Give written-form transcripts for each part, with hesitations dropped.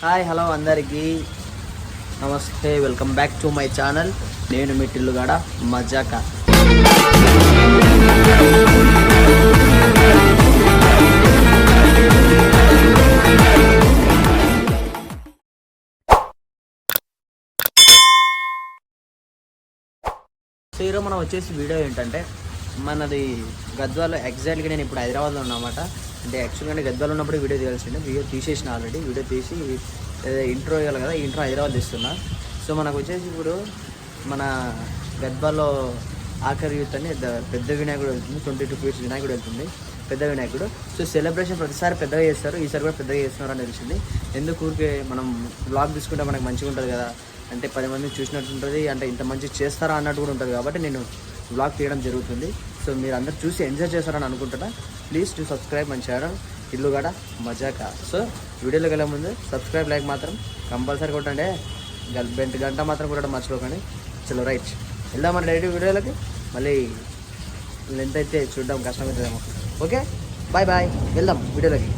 Hi hello అందరికీ నమస్తే, welcome back to my channel. నేను మీ టిల్లుగాడ మజాకా. సో ఈరోజు మనం వచ్చేసి వీడియో ఏంటంటే మనది గద్వాలో ఎగ్జాక్ట్గా నేను ఇప్పుడు హైదరాబాద్లో ఉన్నమాట. అంటే యాక్చువల్గా గద్వాలో ఉన్నప్పుడు వీడియో తీయాల్సిందే, వీడియో తీసేసిన ఆల్రెడీ. వీడియో తీసి ఇంట్రో ఇవ్వాలి కదా, ఇంట్రో హైదరాబాద్ తీస్తున్నా. సో మనకు వచ్చేసి ఇప్పుడు మన గద్వాలో ఆఖరి యూత్ అని పెద్ద వినాయకుడు వెళ్తుంది, 22 feet వినాయకుడు వెళ్తుంది, పెద్ద వినాయకుడు. సో సెలబ్రేషన్ ప్రతిసారి పెద్దగా చేస్తారు, ఈసారి కూడా పెద్దగా చేస్తున్నారు అని తెలిసింది. ఎందుకు ఊరికే మనం బ్లాగ్ తీసుకుంటే మనకు మంచిగా ఉంటుంది కదా, అంటే 10 మంది చూసినట్టు ఉంటుంది, అంటే ఇంత మంచి చేస్తారా అన్నట్టు కూడా ఉంటుంది. కాబట్టి నేను బ్లాగ్ తీయడం జరుగుతుంది. సో మీరు అందరు చూసి ఎంజాయ్ చేస్తారని అనుకుంటున్నా. Please to subscribe my channel టిల్లుగాడ మజాకా. సో వీడియోలోకి వెళ్ళే ముందు సబ్స్క్రైబ్ లైక్ మాత్రం కంపల్సరీ కొట్టండి, గంట మాత్రం కొట్టడం మర్చిపోకండి. చలో రైట్, వెళ్దామని డైరెక్ట్ వీడియోలకి. మళ్ళీ లెంత్ అయితే చూడడం కష్టమవుతుందేమో. ఓకే, బాయ్ బాయ్, వెళ్దాం వీడియోలోకి.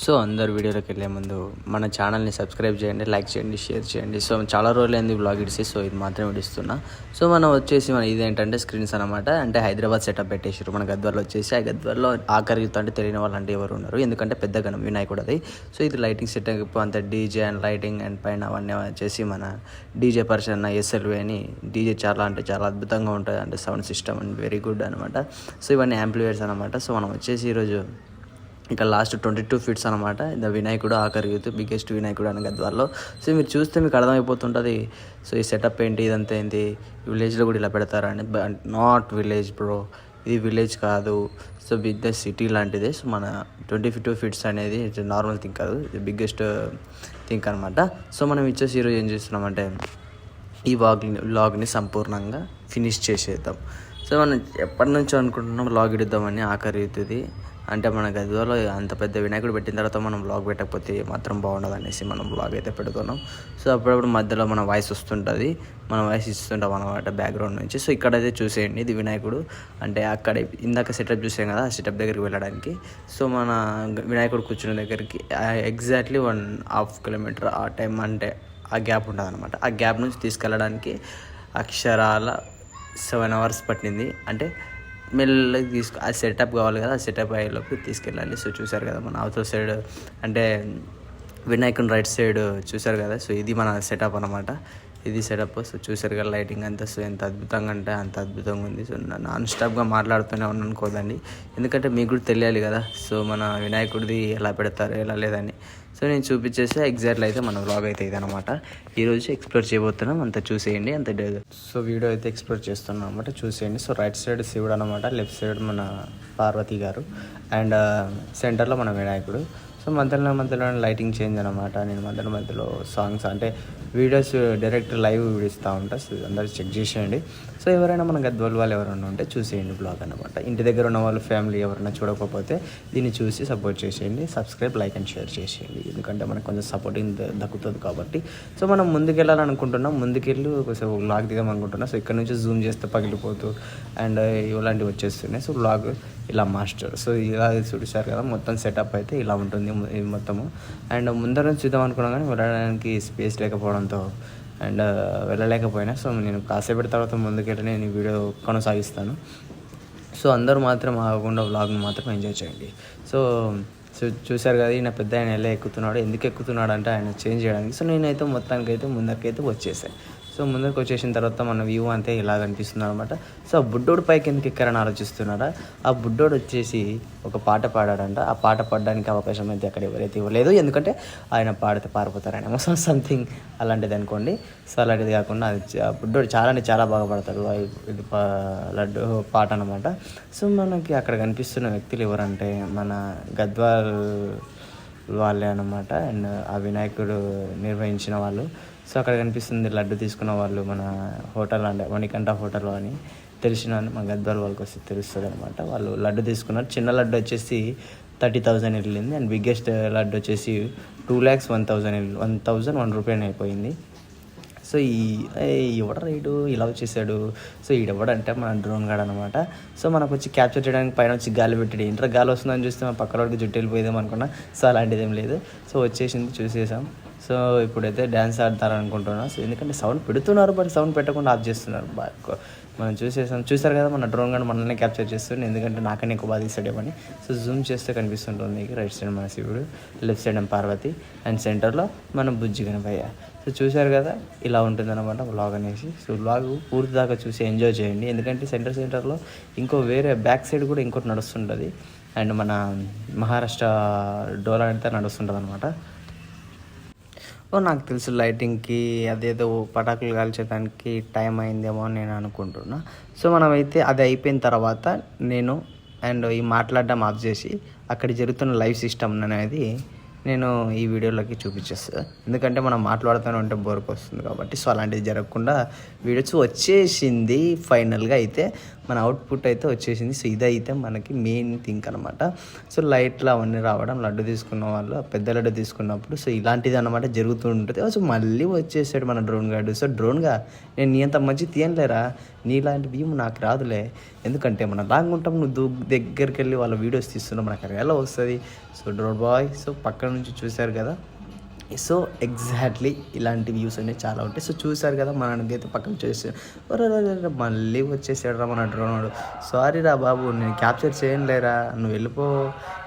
సో అందరు వీడియోలోకి వెళ్ళే ముందు మన ఛానల్ని సబ్స్క్రైబ్ చేయండి, లైక్ చేయండి, షేర్ చేయండి. సో చాలా రోజులైంది బ్లాగ్ ఇడిసి, సో ఇది మాత్రం ఇడుస్తున్నా. సో మనం వచ్చేసి ఇదేంటంటే స్క్రీన్స్ అనమాట. అంటే హైదరాబాద్ సెటప్ పెట్టేసారు మన గద్వాల్లో వచ్చేసి. ఆ గద్వాల్లో ఆఖరి యూత్ అంటే తెలియని వాళ్ళు అంటే ఎవరు ఉన్నారు, ఎందుకంటే పెద్ద గణం వినాయకుడు అది. సో ఇది లైటింగ్ సెటప్ అంత డీజే అండ్ లైటింగ్ అండ్ పైన అవన్నీ వచ్చేసి మన డీజే పర్సన్ ఎస్ఎల్వి అని డీజే చాలా అంటే చాలా అద్భుతంగా ఉంటుంది, అంటే sound system and very good అనమాట. సో ఇవన్నీ యాంప్లిఫైయర్స్ అనమాట. సో మనం వచ్చేసి ఈరోజు ఇక లాస్ట్ 22 feet అనమాట. ద వినాయకుడు ఆఖరి యూత్ బిగ్గెస్ట్ వినాయకుడు అని గద్వాల్లో. సో మీరు చూస్తే మీకు అర్థమైపోతుంటుంది. సో ఈ సెటప్ ఏంటి, ఇదంతా ఏంటి, విలేజ్లో కూడా ఇలా పెడతారని. నాట్ విలేజ్ బ్రో, ఇది విలేజ్ కాదు. సో బిగ్ సిటీ లాంటిదే. సో మన 22 feet అనేది నార్మల్ థింగ్ కాదు, ఇది బిగ్గెస్ట్ థింక్ అనమాట. సో మనం ఇచ్చేసి ఈరోజు ఏం చేస్తున్నామంటే ఈ వ్లాగ్ని సంపూర్ణంగా ఫినిష్ చేసేద్దాం. సో మనం ఎప్పటి నుంచో అనుకుంటున్నాం వ్లాగ్ ఇద్దామని ఆఖరి యూత్ది. అంటే మన గద్వాలో అంత పెద్ద వినాయకుడు పెట్టిన తర్వాత మనం వ్లాగ్ పెట్టకపోతే మాత్రం బాగుండదు అనేసి మనం వ్లాగ్ అయితే పెడుతున్నాం. సో అప్పుడప్పుడు మధ్యలో మన వాయిస్ వస్తుంటుంది, మన వాయిస్ ఇస్తుంటాం అనమాట బ్యాక్గ్రౌండ్ నుంచి. సో ఇక్కడైతే చూసేయండి, ఇది వినాయకుడు. అంటే అక్కడ ఇందాక సెటప్ చూసాం కదా, ఆ సెటప్ దగ్గరికి వెళ్ళడానికి. సో మన వినాయకుడు కూర్చున్న దగ్గరికి ఎగ్జాక్ట్లీ 1.5 kilometer ఆ టైం, అంటే ఆ గ్యాప్ ఉంటుంది అనమాట. ఆ గ్యాప్ నుంచి తీసుకెళ్ళడానికి అక్షరాల 7 hours పట్టింది. అంటే మెల్లగా ఆ సెటప్ కావాలి కదా, ఆ సెటప్ అయ్యేలోపు తీసుకెళ్ళాలి. సో చూసారు కదా మన అవతల సైడ్, అంటే వినాయకుని రైట్ సైడ్ చూసారు కదా. సో ఇది మన సెటప్ అనమాట, ఇది సెటప్. సో చూసారు కదా లైటింగ్ అంతా. సో ఎంత అద్భుతంగా అంటే అంత అద్భుతంగా ఉంది. సో నాన్ స్టాప్గా మాట్లాడుతూనే ఉన్నాను అనుకోదండి, ఎందుకంటే మీకు కూడా తెలియాలి కదా సో మన వినాయకుడిది ఎలా పెడతారు ఎలా లేదని. సో నేను చూపించేస్తే ఎగ్జాక్ట్లీ అయితే మన వ్లాగ్ అయితే ఇదనమాట. ఈరోజు ఎక్స్ప్లోర్ చేయబోతున్నాం, అంత చూసేయండి. అంత సో వీడియో అయితే ఎక్స్ప్లోర్ చేస్తున్నాం అనమాట, చూసేయండి. సో రైట్ సైడ్ శివుడు అనమాట, లెఫ్ట్ సైడ్ మన పార్వతి గారు, అండ్ సెంటర్లో మన వినాయకుడు. సో మధ్యలో లైటింగ్ చేంజ్ అనమాట. నేను మధ్యలో సాంగ్స్ అంటే వీడియోస్ డైరెక్ట్ లైవ్ ఇస్తూ ఉంటా. సో అందరూ చెక్ చేసేయండి. సో ఎవరైనా మన గద్వాల్ వాళ్ళు ఎవరైనా ఉంటే చూసేయండి బ్లాగ్ అనమాట. ఇంటి దగ్గర ఉన్న వాళ్ళు ఫ్యామిలీ ఎవరైనా చూడకపోతే దీన్ని చూసి సపోర్ట్ చేసేయండి. సబ్స్క్రైబ్, లైక్ అండ్ షేర్ చేసేయండి, ఎందుకంటే మనకు కొంచెం సపోర్టింగ్ దక్కుతుంది కాబట్టి. సో మనం ముందుకెళ్ళాలనుకుంటున్నాం, ముందుకెళ్ళి ఒకసారి బ్లాగ్ దిగాం అనుకుంటున్నాం. సో ఇక్కడ నుంచి జూమ్ చేస్తే పగిలిపోతూ అండ్ ఇలాంటివి వచ్చేస్తున్నాయి. సో బ్లాగ్ ఇలా మాస్టర్. సో ఇలా చూసారు కదా, మొత్తం సెటప్ అయితే ఇలా ఉంటుంది మొత్తము. అండ్ ముందర నుంచి చూద్దాం అనుకున్నాం కానీ వెళ్ళడానికి స్పేస్ లేకపోవడంతో అండ్ వెళ్ళలేకపోయినా. సో నేను కాసేపటి తర్వాత ముందుకెళ్ళి నేను వీడియో కొనసాగిస్తాను. సో అందరూ మాత్రం ఆగకుండా వ్లాగ్ని మాత్రం ఎంజాయ్ చేయండి. సో చూసారు కదా, ఈయన పెద్ద ఆయన ఎలా ఎక్కుతున్నాడు, ఎందుకు ఎక్కుతున్నాడు అంటే ఆయన చేంజ్ చేయడానికి. సో నేనైతే మొత్తానికైతే ముందరికైతే వచ్చేసాను. సో ముందరికి వచ్చేసిన తర్వాత మన వ్యూ అంతే ఇలా కనిపిస్తుంది అనమాట. సో ఆ బుడ్డోడు పైకి ఎందుకు ఎక్కారని ఆలోచిస్తున్నారా, ఆ బుడ్డోడు వచ్చేసి ఒక పాట పాడాడంట. ఆ పాట పాడడానికి అవకాశం అయితే అక్కడ ఎవరైతే ఇవ్వలేదు, ఎందుకంటే ఆయన పాడితే పారిపోతారనేమో సంథింగ్ అలాంటిది అనుకోండి. సో అలాంటిది కాకుండా ఆ బుడ్డోడు చాలా బాగా పాడతాడు, ఇది లడ్డు పాట అనమాట. సో మనకి అక్కడ కనిపిస్తున్న వ్యక్తులు ఎవరంటే మన గద్వాల్ వాళ్ళే అనమాట, అండ్ ఆ వినాయకుడు నిర్వహించిన వాళ్ళు. సో అక్కడ కనిపిస్తుంది లడ్డు తీసుకున్న వాళ్ళు మన హోటల్, అంటే మణికంఠ హోటల్ అని తెలిసిన మన గద్వాల్ వాళ్ళకి వస్తే తెలుస్తుంది అనమాట. వాళ్ళు లడ్డు తీసుకున్నారు. చిన్న లడ్డు వచ్చేసి 30,000 వెళ్ళింది. అండ్ బిగ్గెస్ట్ లడ్డు వచ్చేసి 2,01,001 రూపాయలు అయిపోయింది. సో ఎవడ రైడు ఇలా వచ్చేసాడు. సో ఈడెవడంటే మన డ్రోన్ గార్డ్ అనమాట. సో మనకు వచ్చి క్యాప్చర్ చేయడానికి పైన వచ్చి గాలి పెట్టాడు. ఇంటర్ గాలి వస్తుందని చూస్తే మన పక్కన వాడికి జుట్టు వెళ్ళిపోయేదాం అనుకున్నా. సో అలాంటిది ఏం లేదు. సో వచ్చేసింది, చూసేసాం. సో ఇప్పుడైతే డ్యాన్స్ ఆడతారనుకుంటున్నాం. సో ఎందుకంటే సౌండ్ పెడుతున్నారు, బట్ సౌండ్ పెట్టకుండా ఆఫ్ చేస్తున్నారు. మనం చూసారు కదా మన డ్రోన్ గార్డ్ మనల్ని క్యాప్చర్ చేస్తుంది. ఎందుకంటే నాకనే ఎక్కువ బాగా తీసాడేమని. సో జూమ్ చేస్తే కనిపిస్తుంటుంది. రైట్ సైడ్ మన శివుడు, లెఫ్ట్ సైడ్ పార్వతి, అండ్ సెంటర్లో మన బుజ్జి గణపయ్య. సో చూసారు కదా, ఇలా ఉంటుందన్నమాట వ్లాగ్ అనేసి. సో వ్లాగ్ పూర్తి దాకా చూసి ఎంజాయ్ చేయండి. ఎందుకంటే సెంటర్లో ఇంకో వేరే బ్యాక్ సైడ్ కూడా ఇంకోటి నడుస్తుంటుంది. అండ్ మన మహారాష్ట్ర డోలా అంతా నడుస్తుంటుంది అనమాట. నాకు తెలుసు లైటింగ్కి అదేదో పటాకులు కాల్చేదానికి టైం అయిందేమో అని నేను అనుకుంటున్నా. సో మనమైతే అది అయిపోయిన తర్వాత నేను ఈ మాట్లాడడం ఆఫ్ చేసి అక్కడ జరుగుతున్న లైవ్ సిస్టమ్ అనేది నేను ఈ వీడియోలోకి చూపించేస్తాను. ఎందుకంటే మనం మాట్లాడుతూనే ఉంటే బోర్కి వస్తుంది కాబట్టి. సో అలాంటిది జరగకుండా వీడియోస్ వచ్చేసింది. ఫైనల్గా అయితే మన అవుట్పుట్ అయితే వచ్చేసింది. సో ఇదైతే మనకి మెయిన్ థింక్ అనమాట. సో లైట్లు అవన్నీ రావడం, లడ్డు తీసుకున్న వాళ్ళు పెద్ద లడ్డు తీసుకున్నప్పుడు సో ఇలాంటిది అనమాట జరుగుతూ ఉంటుంది. సో మళ్ళీ వచ్చేసాడు మన డ్రోన్ గార్డు. సో డ్రోన్గా నేను నీ అంత మంచి తీయనులేరా, నీలాంటి భీము నాకు రాదులే. ఎందుకంటే మనం లాంగ్ ఉంటాం, నువ్వు దగ్గరికి వెళ్ళి వాళ్ళ వీడియోస్ తీస్తున్నావు, మనకు ఎలా వస్తుంది. సో డ్రోన్ బాయ్ సో పక్కన నుంచి చూశారు కదా. సో ఎగ్జాక్ట్లీ ఇలాంటి వ్యూస్ అనేవి చాలా ఉంటాయి. సో చూశారు కదా, మనకైతే పక్కన చేసాడు. మళ్ళీ వచ్చేసాడు రా మన డ్రోన్. సారీ రా బాబు, నేను క్యాప్చర్ చేయనులేరా, నువ్వు వెళ్ళిపో.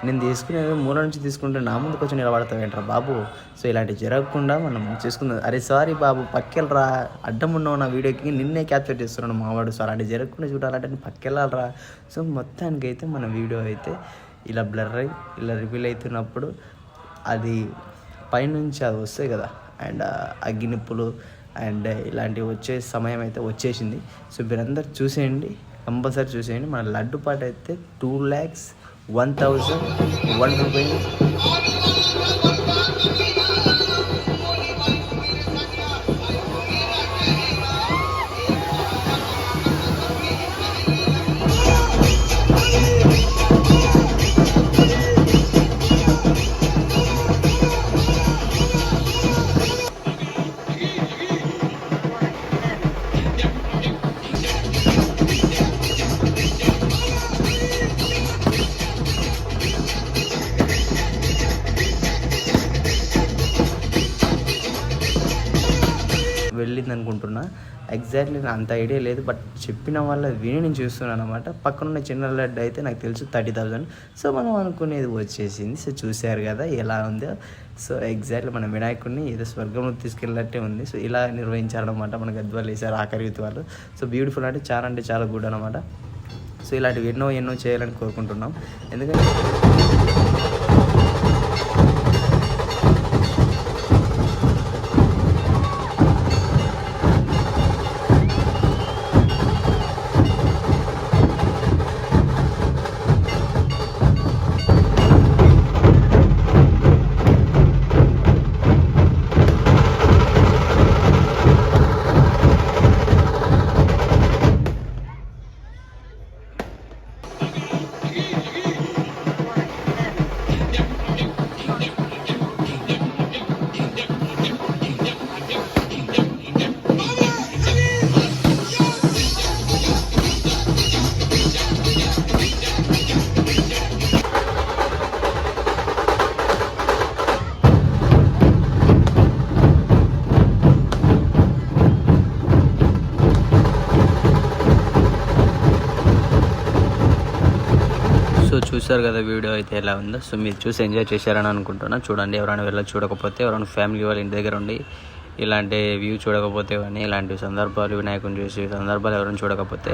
నేను తీసుకునేది మూల నుంచి తీసుకుంటే నా ముందుకు వచ్చి నిలబడతావేంట్రా బాబు. సో ఇలాంటివి జరగకుండా మనం చేసుకుందాం. అరే సారీ బాబు, పక్కెళ్ళరా, అడ్డం ఉన్నావు నా వీడియోకి, నిన్నే క్యాప్చర్ చేస్తున్నాను మావాడు. సో అలాంటివి జరగకుండా చూడాలంటే నేను పక్కెళ్ళాలరా. సో మొత్తానికైతే మన వీడియో అయితే ఇలా బ్లర్ అయ్యి ఇలా రివీల్ అవుతున్నప్పుడు అది పైనుంచి అది వస్తాయి కదా, అండ్ అగ్గినిప్పులు అండ్ ఇలాంటివి వచ్చే సమయం అయితే వచ్చేసింది. సో మీరందరూ చూసేయండి, కంపల్సరీ చూసేయండి. మన లడ్డు పాట అయితే 2,01,001 రూపాయలు. వెళ్ళింది అనుకుంటున్నా. ఎగ్జాక్ట్లీ అంత ఐడియా లేదు, బట్ చెప్పిన వాళ్ళ విని నేను చూస్తున్నాను అనమాట. పక్కనున్న చిన్న లడ్డు అయితే నాకు తెలుసు 30,000. సో మనం అనుకునేది వచ్చేసింది. సో చూశారు కదా ఎలా ఉందో. సో ఎగ్జాక్ట్లీ మన వినాయకుడిని ఏదో స్వర్గంలో తీసుకెళ్ళినట్టే ఉంది. సో ఇలా నిర్వహించారనమాట మన గద్వాలు వేసారు ఆఖరి యూత్ వాళ్ళు. సో బ్యూటిఫుల్ అంటే చాలా గుడ్ అనమాట. సో ఇలాంటివి ఎన్నో చేయాలని కోరుకుంటున్నాం. ఎందుకంటే చూసారు కదా వీడియో అయితే ఎలా ఉందో. సో మీరు చూసి ఎంజాయ్ చేశారని అనుకుంటున్నా. చూడండి, ఎవరైనా చూడకపోతే, ఎవరైనా ఫ్యామిలీ వాళ్ళ ఇంటి దగ్గర ఉండి ఇలాంటి వ్యూ చూడకపోతే కానీ, ఇలాంటి సందర్భాలు వినాయకుని చూసి సందర్భాలు ఎవరైనా చూడకపోతే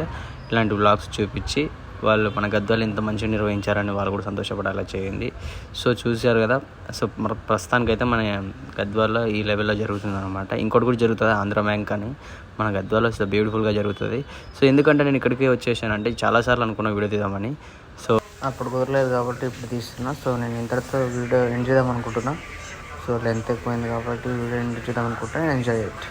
ఇలాంటి వ్లాగ్స్ చూపించి వాళ్ళు మన గద్వాలు ఇంత మంచిగా నిర్వహించారని వాళ్ళు కూడా సంతోషపడేలా చేయండి. సో చూశారు కదా. సో ప్రస్తుతానికైతే మన గద్వాల్లో ఈ లెవెల్లో జరుగుతుంది అనమాట. ఇంకోటి కూడా జరుగుతుంది, ఆంధ్ర బ్యాంక్ అని మన గద్వాల్లో బ్యూటిఫుల్గా జరుగుతుంది. సో ఎందుకంటే నేను ఇక్కడికి వచ్చేసానంటే చాలాసార్లు అనుకున్న వీడియో తీద్దామని. సో అప్పుడు కుదరలేదు కాబట్టి ఇప్పుడు తీస్తున్నా. సో నేను ఇంతటితో వీడియో ఎండ్ చేద్దాం అనుకుంటున్నా. సో లెంత్ ఎక్కువైంది కాబట్టి వీడియో ఎండ్ చేద్దాం అనుకుంటున్నా. Enjoy it.